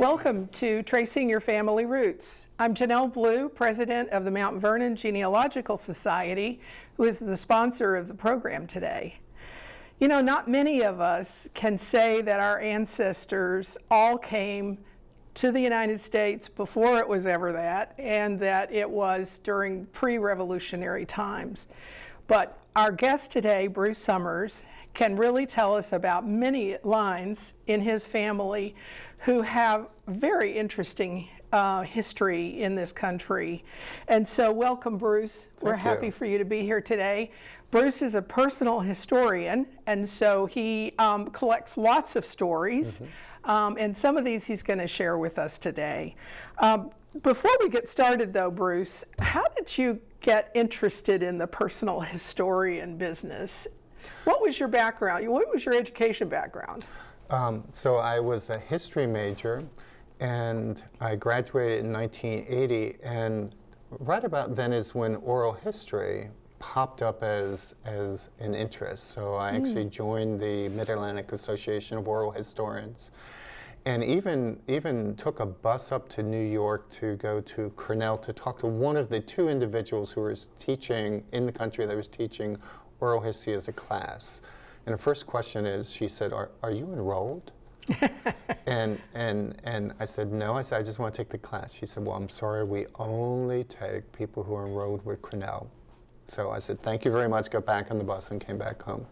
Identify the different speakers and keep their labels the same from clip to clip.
Speaker 1: Welcome to Tracing Your Family Roots. I'm Janell Blue, president of the Mount Vernon Genealogical Society, who is the sponsor of the program today. You know, not many of us can say that our ancestors all came to the United States before it was ever that, and that it was during pre-revolutionary times. But our guest today, Bruce Summers, can really tell us about many lines in his family who have very interesting history in this country. And so welcome, Bruce. We're happy for you to be here today. Bruce is a personal historian, and so he collects lots of stories, and some of these he's going to share with us today. Before we get started, though, Bruce, how did you get interested in the personal historian business? What was your background? What was your education background?
Speaker 2: So I was a history major, and I graduated in 1980, and right about then is when oral history popped up as an interest. So I actually joined the Mid-Atlantic Association of Oral Historians, and even took a bus up to New York to go to Colonial to talk to one of the two individuals who was teaching in the country that was teaching oral history as a class. And the first question is, she said, are you enrolled? and I said, no. I said, I just want to take the class. She said, well, I'm sorry, we only take people who are enrolled with Colonial. So I said, thank you very much, got back on the bus and came back home.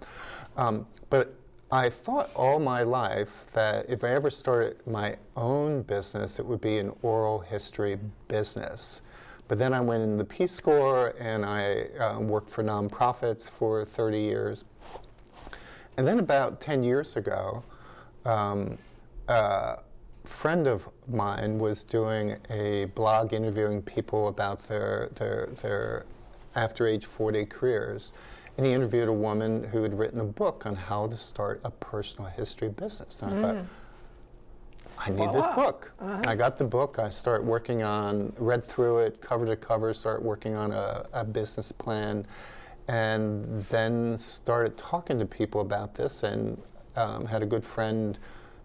Speaker 2: But I thought all my life that if I ever started my own business, it would be an oral history business. But then I went in the Peace Corps, and I worked for nonprofits for 30 years. And then about 10 years ago, a friend of mine was doing a blog interviewing people about their after age 40 careers. And he interviewed a woman who had written a book on how to start a personal history business. And I thought, I need this book. I got the book, I started working on, read through it, cover to cover, started working on a business plan, and then started talking to people about this, and had a good friend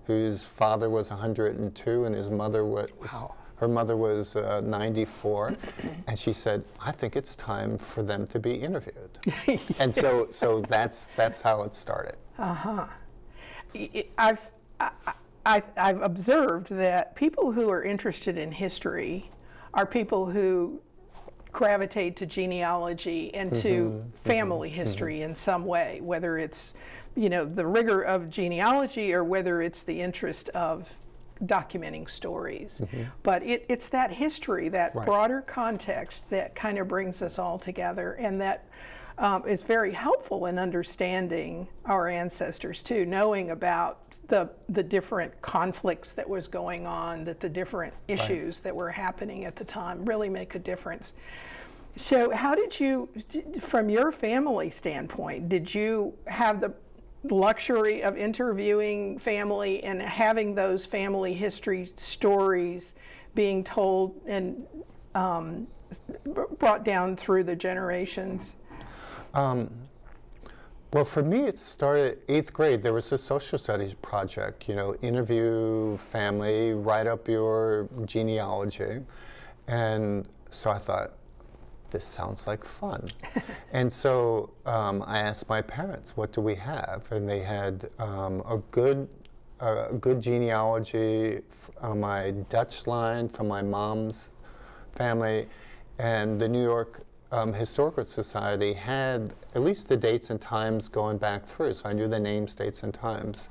Speaker 2: whose father was 102 and his mother was, her mother was 94, and she said, I think it's time for them to be interviewed. And so that's how it started.
Speaker 1: I've observed that people who are interested in history are people who gravitate to genealogy and to family history in some way, whether it's, you know, the rigor of genealogy or whether it's the interest of documenting stories. But it's that history, that broader context that kind of brings us all together, and that is very helpful in understanding our ancestors too, knowing about the different conflicts that was going on, that the different issues that were happening at the time really make a difference. So how did you, from your family standpoint, did you have the luxury of interviewing family and having those family history stories being told and brought down through the generations?
Speaker 2: Well, for me, it started 8th grade. There was a social studies project, you know, interview family, write up your genealogy. And so I thought, this sounds like fun. And so I asked my parents, what do we have? And they had a good genealogy on my Dutch line from my mom's family, and the New York Historical Society had at least the dates and times going back through, so I knew the names, dates, and times.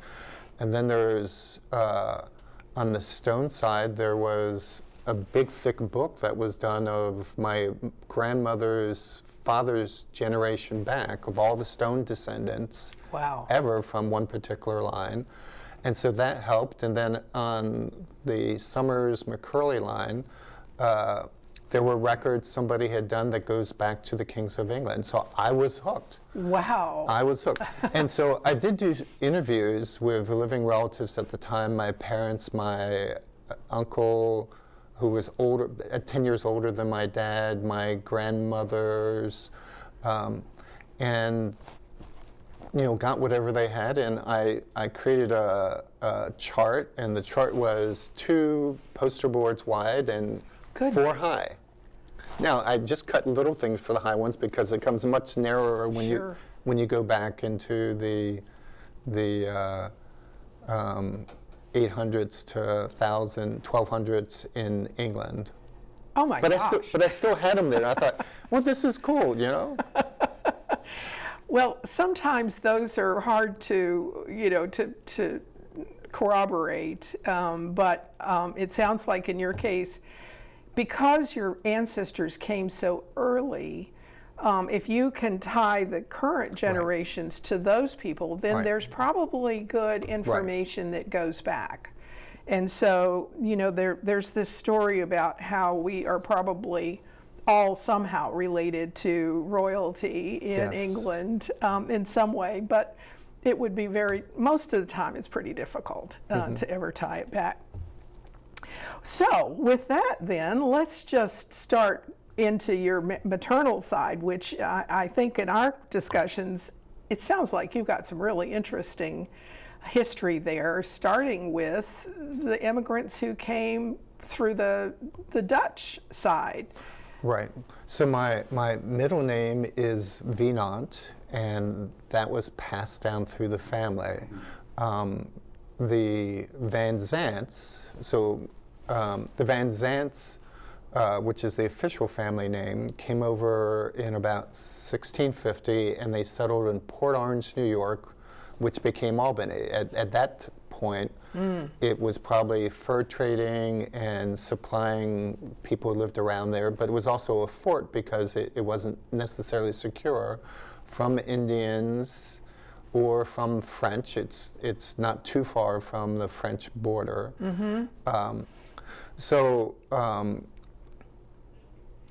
Speaker 2: And then there's, on the Stone side, there was a big, thick book that was done of my grandmother's father's generation back, of all the Stone descendants ever from one particular line. And so that helped. And then on the Summers-McCurley line, there were records somebody had done that goes back to the kings of England. So I was hooked.
Speaker 1: Wow.
Speaker 2: I was hooked. And so I did do interviews with living relatives at the time, my parents, my uncle, who was older, 10 years older than my dad, my grandmothers, and got whatever they had, and I created a chart, and the chart was 2 poster boards wide and 4 high. Now, I just cut little things for the high ones because it comes much narrower when you go back into the 800s to 1200s in England.
Speaker 1: Oh my gosh.
Speaker 2: But I still had them there. And I thought, well, this is cool,
Speaker 1: Well, sometimes those are hard to, to corroborate, but it sounds like in your case, because your ancestors came so early, if you can tie the current generations to those people, then there's probably good information that goes back. And so, there's this story about how we are probably all somehow related to royalty in England in some way, but it would be most of the time it's pretty difficult to ever tie it back. So with that then, let's just start into your maternal side, which I think in our discussions, it sounds like you've got some really interesting history there, starting with the immigrants who came through the Dutch side.
Speaker 2: Right. So my middle name is Wienand, and that was passed down through the family. The Van Zandts, the Van Zandts, which is the official family name, came over in about 1650, and they settled in Port Orange, New York, which became Albany. At that point, it was probably fur trading and supplying people who lived around there, but it was also a fort because it wasn't necessarily secure from Indians or from French. It's not too far from the French border.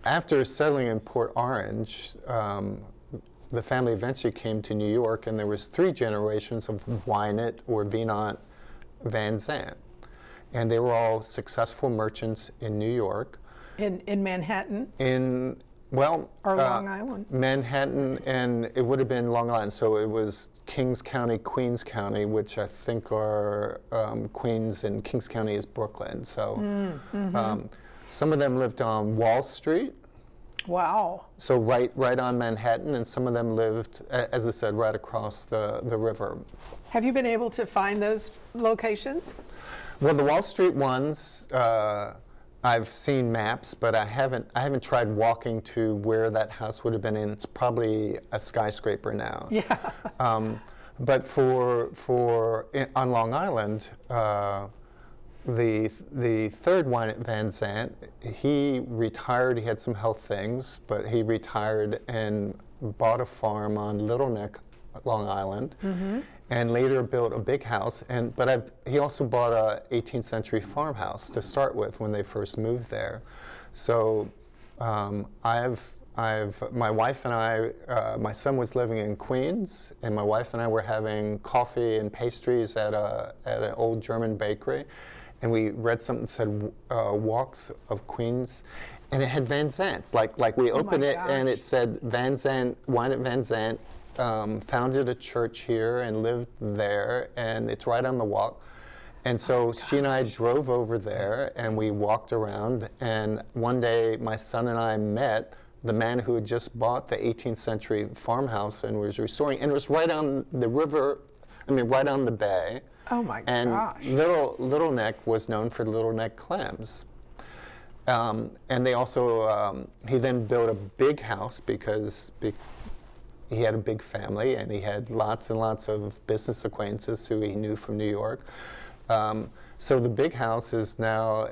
Speaker 2: After settling in Port Orange, the family eventually came to New York, and there was 3 generations of Wienand or Wienand Van Zandt. And they were all successful merchants in New York.
Speaker 1: In Manhattan?
Speaker 2: Or
Speaker 1: Long Island?
Speaker 2: Manhattan, and it would have been Long Island. So it was Kings County, Queens County, which I think are Queens, and Kings County is Brooklyn. So some of them lived on Wall Street.
Speaker 1: Wow.
Speaker 2: So right on Manhattan, and some of them lived, as I said, right across the river.
Speaker 1: Have you been able to find those locations?
Speaker 2: Well, the Wall Street ones, I've seen maps, but I haven't tried walking to where that house would have been in. It's probably a skyscraper now.
Speaker 1: Yeah.
Speaker 2: But on Long Island, the third one at Van Zandt, he retired. He had some health things, but he retired and bought a farm on Little Neck, Long Island, and later built a big house. But he also bought a 18th century farmhouse to start with when they first moved there. So my wife and I, my son was living in Queens, and my wife and I were having coffee and pastries at an old German bakery. And we read something that said Walks of Queens, and it had Van Zandts. Like we opened it, and it said Van Zandt, Wienand Van Zandt founded a church here and lived there, and it's right on the walk. And so she and I drove over there, and we walked around, and one day my son and I met the man who had just bought the 18th century farmhouse and was restoring, and it was right on the river, right on the bay.
Speaker 1: Oh my
Speaker 2: and
Speaker 1: gosh.
Speaker 2: Little Neck was known for Little Neck clams. And they also, he then built a big house because he had a big family, and he had lots and lots of business acquaintances who he knew from New York. So the big house is now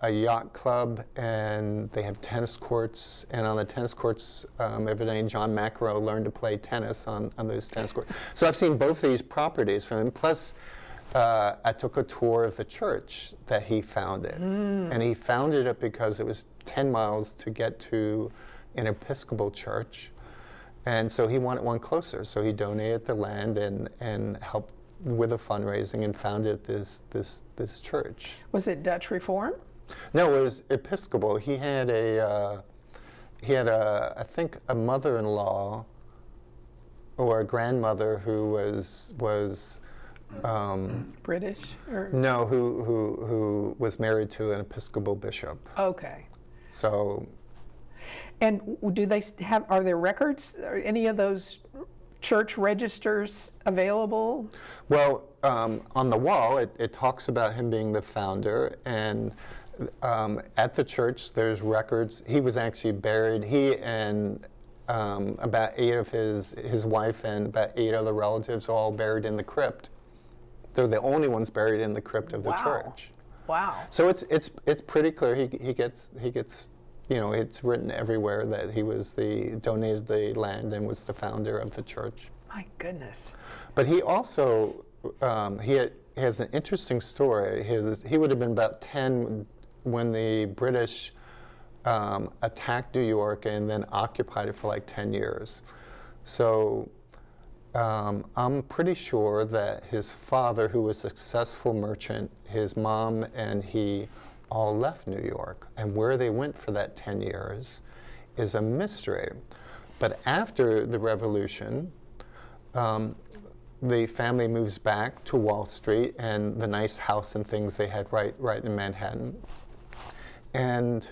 Speaker 2: a yacht club, and they have tennis courts, and on the tennis courts, evidently John McEnroe learned to play tennis on those tennis courts. So I've seen both these properties from him, plus I took a tour of the church that he founded, and he founded it because it was 10 miles to get to an Episcopal church, and so he wanted one closer, so he donated the land and helped with the fundraising and founded this church.
Speaker 1: Was it Dutch Reform?
Speaker 2: No, it was Episcopal. He had I think a mother-in-law or a grandmother who was
Speaker 1: British? Or?
Speaker 2: no, who was married to an Episcopal bishop.
Speaker 1: Okay.
Speaker 2: So,
Speaker 1: and do they have, are there records, are any of those church registers available?
Speaker 2: well, on the wall, it talks about him being the founder, and at the church, there's records. He was actually buried, he and about 8 of his wife and about 8 other relatives all buried in the crypt. They're the only ones buried in the crypt of the church.
Speaker 1: Wow.
Speaker 2: So it's pretty clear. He gets it's written everywhere that he was donated the land and was the founder of the church.
Speaker 1: My goodness.
Speaker 2: But he also has an interesting story. He would have been about 10 when the British attacked New York and then occupied it for like 10 years. So I'm pretty sure that his father, who was a successful merchant, his mom and he all left New York. And where they went for that 10 years is a mystery. But after the Revolution, the family moves back to Wall Street and the nice house and things they had right in Manhattan. And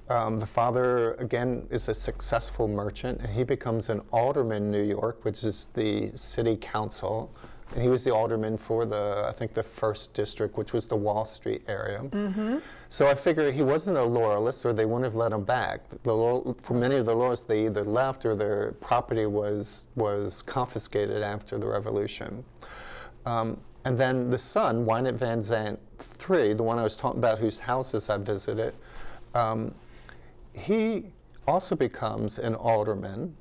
Speaker 2: the father, again, is a successful merchant, and he becomes an alderman in New York, which is the city council. And he was the alderman for I think the first district, which was the Wall Street area. Mm-hmm. So I figure he wasn't a loyalist, or they wouldn't have let him back. For many of the loyalists, they either left or their property was confiscated after the Revolution. And then the son, Wynant Van Zandt III, the one I was talking about, whose houses I visited, he also becomes an alderman,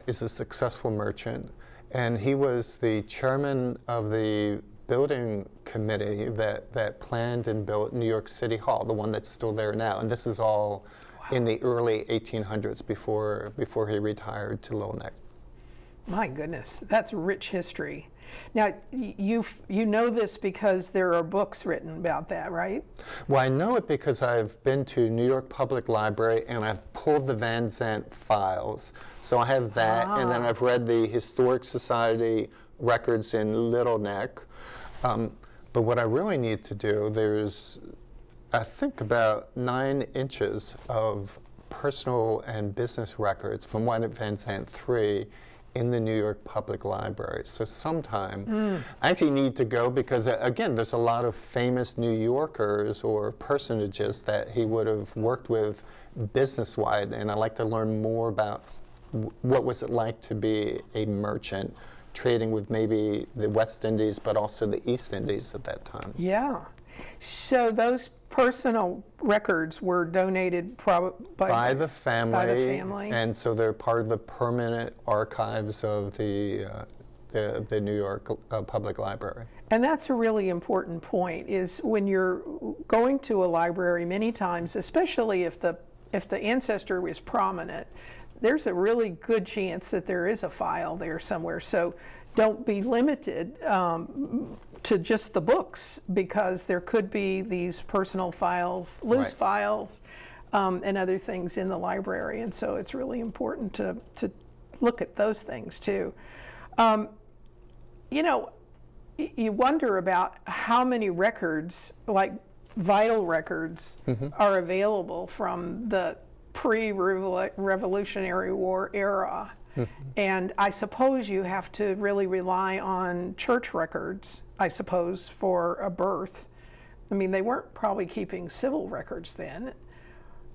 Speaker 2: is a successful merchant, and he was the chairman of the building committee that planned and built New York City Hall, the one that's still there now. And this is all in the early 1800s before he retired to Little Neck.
Speaker 1: My goodness, that's rich history. Now, you know this because there are books written about that, right?
Speaker 2: Well, I know it because I've been to New York Public Library and I've pulled the Van Zandt files. So I have that, and then I've read the Historic Society records in Little Neck. But what I really need to do, there's, I think, about 9 inches of personal and business records from Wynant Van Zandt III in the New York Public Library. So sometime, I actually need to go because, again, there's a lot of famous New Yorkers or personages that he would have worked with business-wide, and I'd like to learn more about what was it like to be a merchant trading with maybe the West Indies, but also the East Indies at that time.
Speaker 1: Yeah. So those personal records were donated
Speaker 2: by the family.
Speaker 1: By the family.
Speaker 2: And so they're part of the permanent archives of the New York Public Library.
Speaker 1: And that's a really important point, is when you're going to a library many times, especially if the ancestor is prominent, there's a really good chance that there is a file there somewhere. So don't be limited to just the books, because there could be these personal files, loose files, and other things in the library. And so it's really important to look at those things too. You wonder about how many records, like vital records, are available from the pre-Revolutionary War era. And I suppose you have to really rely on church records, I suppose, for a birth. I mean, they weren't probably keeping civil records then.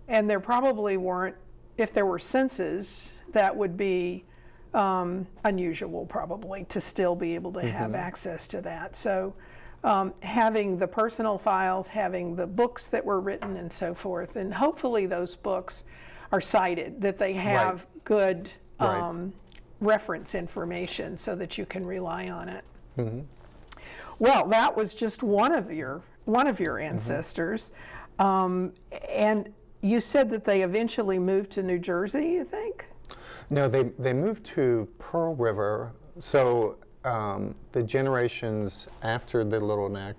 Speaker 1: And there probably weren't, if there were census, that would be unusual probably to still be able to have access to that. So having the personal files, having the books that were written and so forth, and hopefully those books are cited, that they have good reference information so that you can rely on it. Well, that was just one of your ancestors, and you said that they eventually moved to New Jersey, you think?
Speaker 2: No, they moved to Pearl River. So the generations after the Little Neck,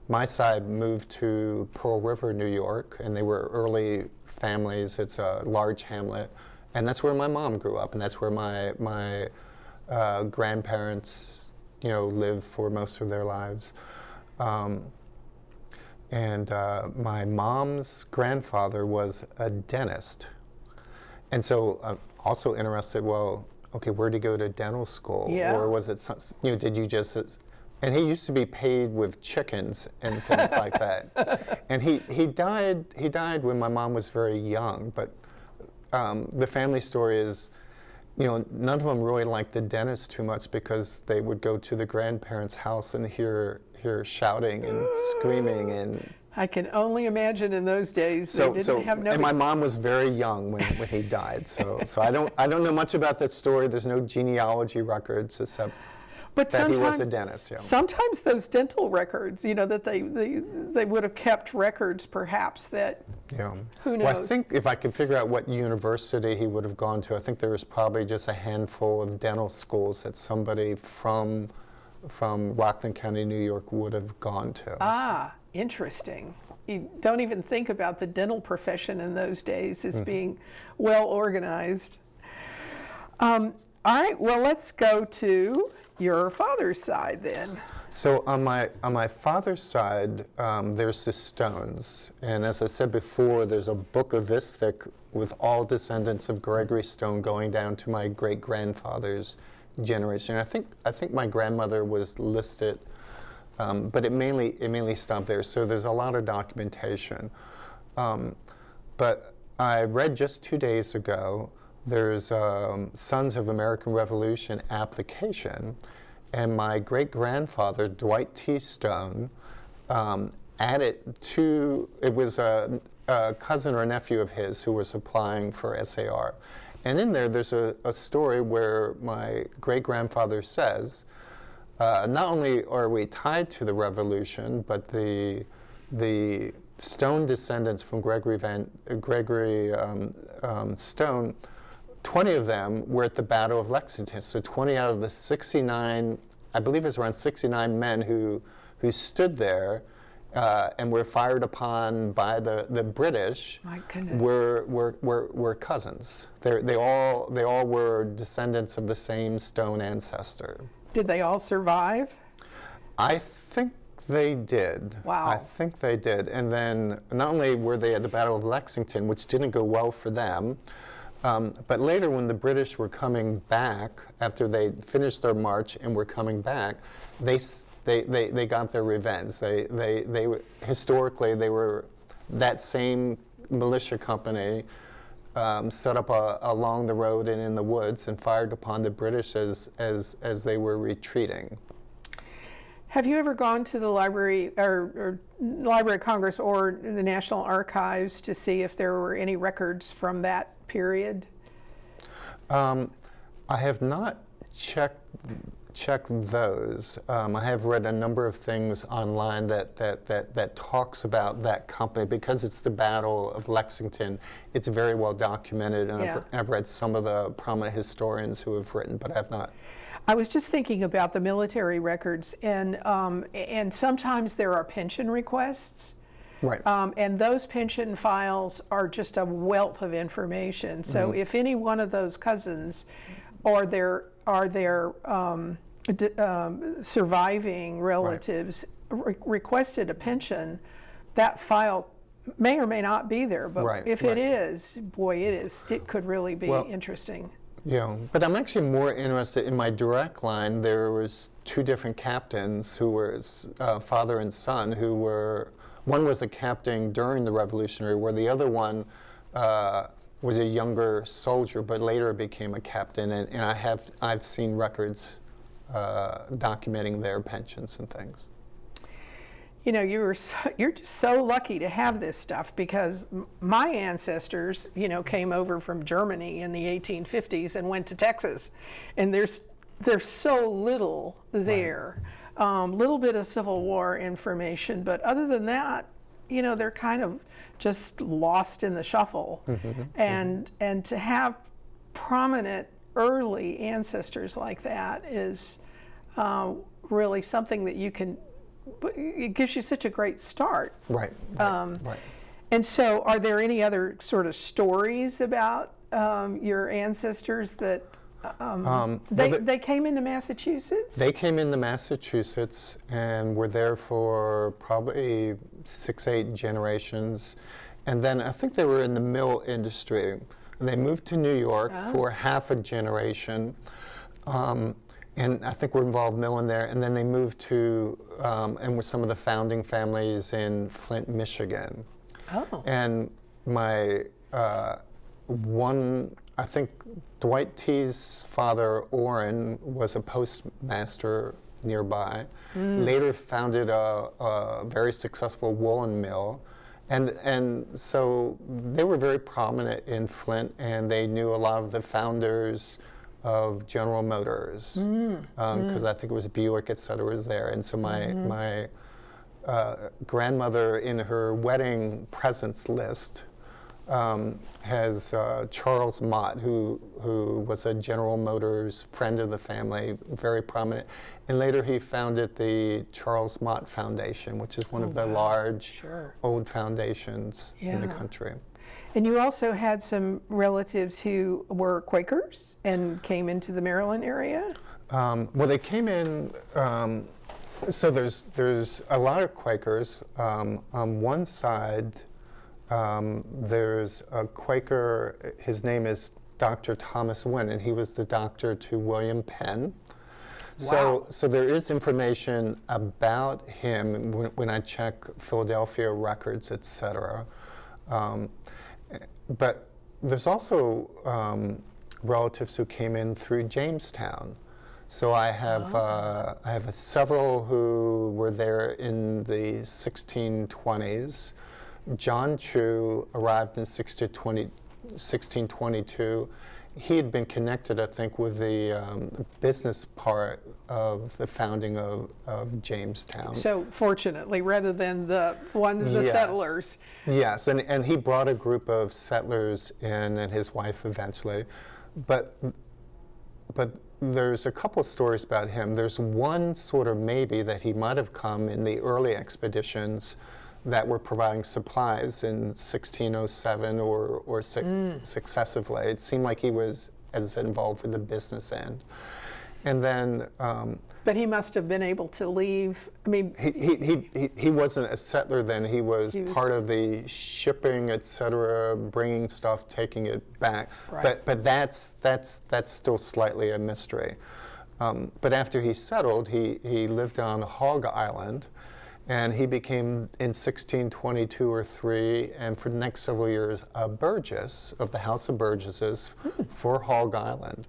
Speaker 2: my side moved to Pearl River, New York, and they were early families. It's a large hamlet. And that's where my mom grew up, and that's where my grandparents, lived for most of their lives. And my mom's grandfather was a dentist. And so I'm also interested, well, okay, where'd he go to dental school?
Speaker 1: Yeah.
Speaker 2: Or was it, did you just, and he used to be paid with chickens and things like that. And he died when my mom was very young, but the family story is, none of them really liked the dentist too much because they would go to the grandparents' house and hear shouting and screaming. And
Speaker 1: I can only imagine in those days they didn't have no.
Speaker 2: And my mom was very young when he died. So I don't know much about that story. There's no genealogy records except that he was a dentist. Yeah.
Speaker 1: Sometimes those dental records, that they would have kept records perhaps that.
Speaker 2: Yeah.
Speaker 1: Who knows?
Speaker 2: Well, I think if I could figure out what university he would have gone to, I think there was probably just a handful of dental schools that somebody from Rockland County, New York would have gone to.
Speaker 1: Ah, interesting. You don't even think about the dental profession in those days as being well organized. All right, well, let's go to your father's side then.
Speaker 2: So on my father's side, there's the Stones, and as I said before, there's a book of this thick with all descendants of Gregory Stone going down to my great grandfather's generation. I think my grandmother was listed, but it mainly stopped there. So there's a lot of documentation. But I read just 2 days ago, there's Sons of American Revolution application, and my great-grandfather, Dwight T. Stone, added to, it was a cousin or a nephew of his who was applying for SAR. And in there's a story where my great-grandfather says, not only are we tied to the revolution, but the Stone descendants from Gregory Stone, 20 of them were at the Battle of Lexington. So 20 out of the 69, I believe it's around 69 men who stood there and were fired upon by the British.
Speaker 1: My goodness.
Speaker 2: Were cousins. They all were descendants of the same Stone ancestor.
Speaker 1: Did they all survive?
Speaker 2: I think they did.
Speaker 1: Wow.
Speaker 2: I think they did. And then not only were they at the Battle of Lexington, which didn't go well for them, but later when the British were coming back, after they finished their march and were coming back, they got their revenge. They historically, they were that same militia company set up along the road and in the woods and fired upon the British as they were retreating.
Speaker 1: Have you ever gone to the Library or Library of Congress or the National Archives to see if there were any records from that period?
Speaker 2: I have not checked those. I have read a number of things online that talks about that company because it's the Battle of Lexington. It's very well documented, and
Speaker 1: Yeah.
Speaker 2: I've read some of the prominent historians who have written, but I have not.
Speaker 1: I was just thinking about the military records, and sometimes there are pension requests.
Speaker 2: Right.
Speaker 1: And those pension files are just a wealth of information. So if any one of those cousins or their surviving relatives requested a pension, that file may or may not be there. But if it is, boy, it could really be interesting.
Speaker 2: Yeah, but I'm actually more interested in my direct line. There was two different captains who were father and son who were. One was a captain during the Revolutionary War. The other one was a younger soldier, but later became a captain. And I've seen records documenting their pensions and things.
Speaker 1: You know, you're just so lucky to have this stuff because my ancestors, came over from Germany in the 1850s and went to Texas, and there's so little there. Little bit of Civil War information, but other than that, they're kind of just lost in the shuffle. And to have prominent early ancestors like that is really something that you can. It gives you such a great start.
Speaker 2: Right.
Speaker 1: And so, are there any other sort of stories about your ancestors that
Speaker 2: Well,
Speaker 1: they came into Massachusetts?
Speaker 2: they came into Massachusetts and were there for probably 6, 8 generations. And then I think they were in the mill industry. And they moved to New York for half a generation. And I think we're involved milling there. And then they moved to, and with some of the founding families in Flint, Michigan.
Speaker 1: Oh.
Speaker 2: And my I think Dwight T's father, Orrin, was a postmaster nearby. Later founded a very successful woolen mill. And so they were very prominent in Flint, and they knew a lot of the founders of General Motors, because I think it was Buick, et cetera, was there. And so my grandmother, in her wedding presents list, has Charles Mott, who was a General Motors friend of the family, very prominent. And later he founded the Charles Mott Foundation, which is one of the large old foundations in the country.
Speaker 1: And you also had some relatives who were Quakers and came into the Maryland area?
Speaker 2: Well, they came in, so there's a lot of Quakers. On one side, there's a Quaker, his name is Dr. Thomas Wynn, and he was the doctor to William Penn. So there is information about him when I check Philadelphia records, et cetera. But there's also relatives who came in through Jamestown. So I have several who were there in the 1620s. John Chew arrived in 1622. He had been connected, I think, with the business part of the founding of Jamestown.
Speaker 1: So fortunately, rather than the settlers.
Speaker 2: Yes, and he brought a group of settlers in, and his wife eventually. But there's a couple stories about him. There's one sort of maybe that he might have come in the early expeditions that were providing supplies in 1607 or successively. It seemed like he was as involved with the business end. And then...
Speaker 1: but he must have been able to leave, I mean...
Speaker 2: He wasn't a settler then. He was part of the shipping, et cetera, bringing stuff, taking it back.
Speaker 1: Right.
Speaker 2: But that's still slightly a mystery. But after he settled, he lived on Hog Island, and he became, in 1622 or 3, and for the next several years, a Burgess of the House of Burgesses for Hog Island.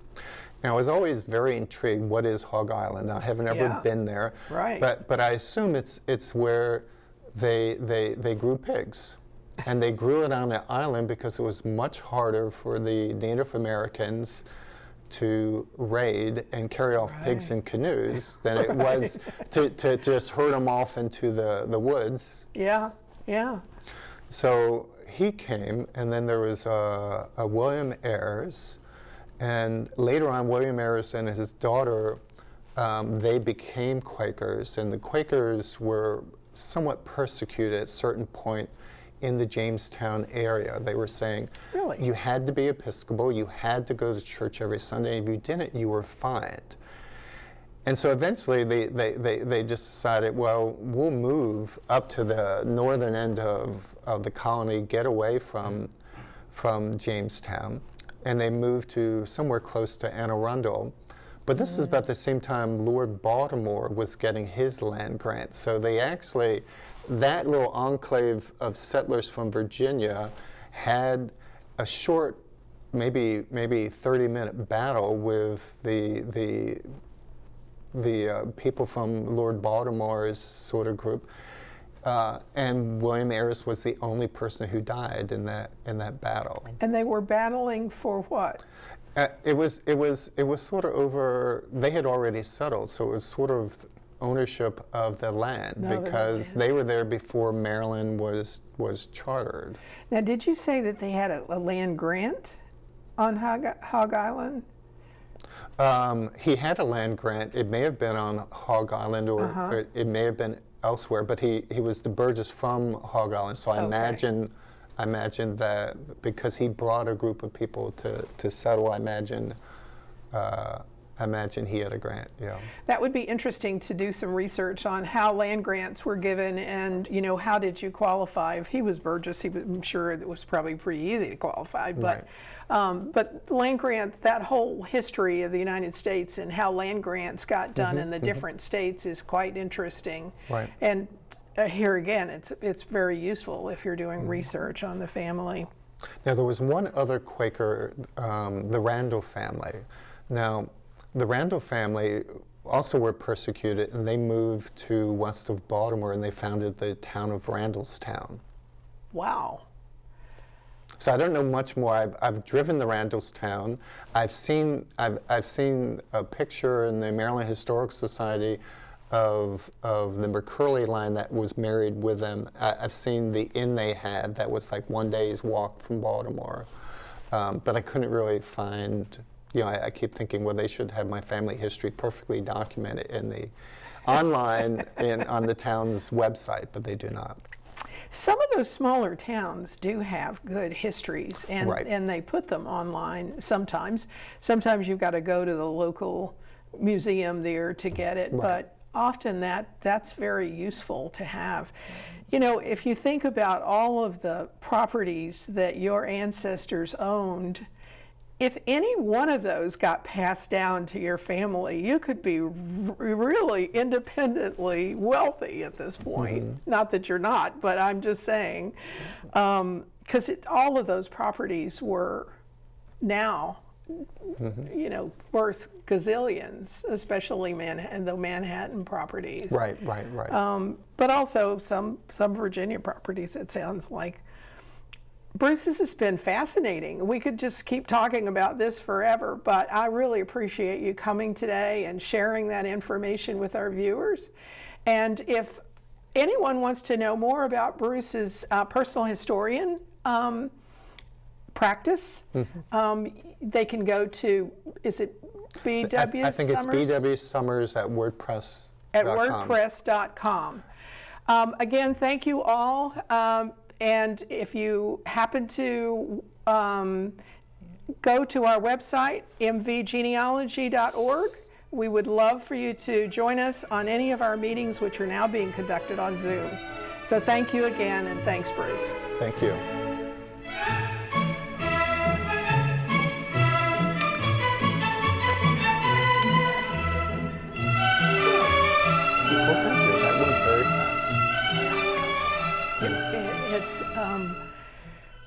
Speaker 2: Now, I was always very intrigued, what is Hog Island? I haven't ever been there, but I assume it's where they grew pigs. And they grew it on an island because it was much harder for the Native Americans to raid and carry off pigs in canoes than it was to just herd them off into the woods.
Speaker 1: Yeah.
Speaker 2: So he came, and then there was a William Ayres, and later on William Ayres and his daughter, they became Quakers, and the Quakers were somewhat persecuted at a certain point in the Jamestown area. They were saying, you had to be Episcopal, you had to go to church every Sunday, if you didn't, you were fined. And so eventually they just decided, well, we'll move up to the northern end of the colony, get away from Jamestown, and they moved to somewhere close to Anne Arundel. But this is about the same time Lord Baltimore was getting his land grant. So they actually, that little enclave of settlers from Virginia had a short, maybe 30-minute battle with the people from Lord Baltimore's sort of group. And William Ayres was the only person who died in that battle.
Speaker 1: And they were battling for what?
Speaker 2: It was sort of over. They had already settled, so it was sort of ownership of the land because they were there before Maryland was chartered.
Speaker 1: Now, did you say that they had a land grant on Hog Island?
Speaker 2: He had a land grant. It may have been on Hog Island, or it may have been elsewhere. But he was the Burgess from Hog Island, so I imagine I imagine that because he brought a group of people to settle, I imagine he had a grant, yeah.
Speaker 1: That would be interesting to do some research on how land grants were given and, you know, how did you qualify? If he was Burgess, I'm sure it was probably pretty easy to qualify. But, but land grants, that whole history of the United States and how land grants got done in the different states is quite interesting.
Speaker 2: Right.
Speaker 1: And here again, it's very useful if you're doing research on the family.
Speaker 2: Now, there was one other Quaker, the Randall family. Now, the Randall family also were persecuted, and they moved to west of Baltimore, and they founded the town of Randallstown.
Speaker 1: Wow.
Speaker 2: So I don't know much more. I've driven the Randallstown. I've seen a picture in the Maryland Historical Society of the McCurley line that was married with them. I've seen the inn they had that was like one day's walk from Baltimore, but I couldn't really find. You know, I keep thinking, well, they should have my family history perfectly documented in the online on the town's website, but they do not.
Speaker 1: Some of those smaller towns do have good histories, and and they put them online sometimes. Sometimes you've got to go to the local museum there to get it, but often that's very useful to have. You know, if you think about all of the properties that your ancestors owned, if any one of those got passed down to your family, you could be really independently wealthy at this point. Not that you're not, but I'm just saying, because all of those properties were now, you know, worth gazillions, especially the Manhattan properties.
Speaker 2: Right.
Speaker 1: But also some Virginia properties, it sounds like. Bruce, this has been fascinating. We could just keep talking about this forever, but I really appreciate you coming today and sharing that information with our viewers. And if anyone wants to know more about Bruce's personal historian practice, they can go to, is it BW
Speaker 2: I think
Speaker 1: Summers?
Speaker 2: it's BW Summers at WordPress.com.
Speaker 1: At WordPress.com. Again, thank you all. And if you happen to go to our website, mvgenealogy.org, we would love for you to join us on any of our meetings, which are now being conducted on Zoom. So thank you again, and thanks, Bruce.
Speaker 2: Thank you.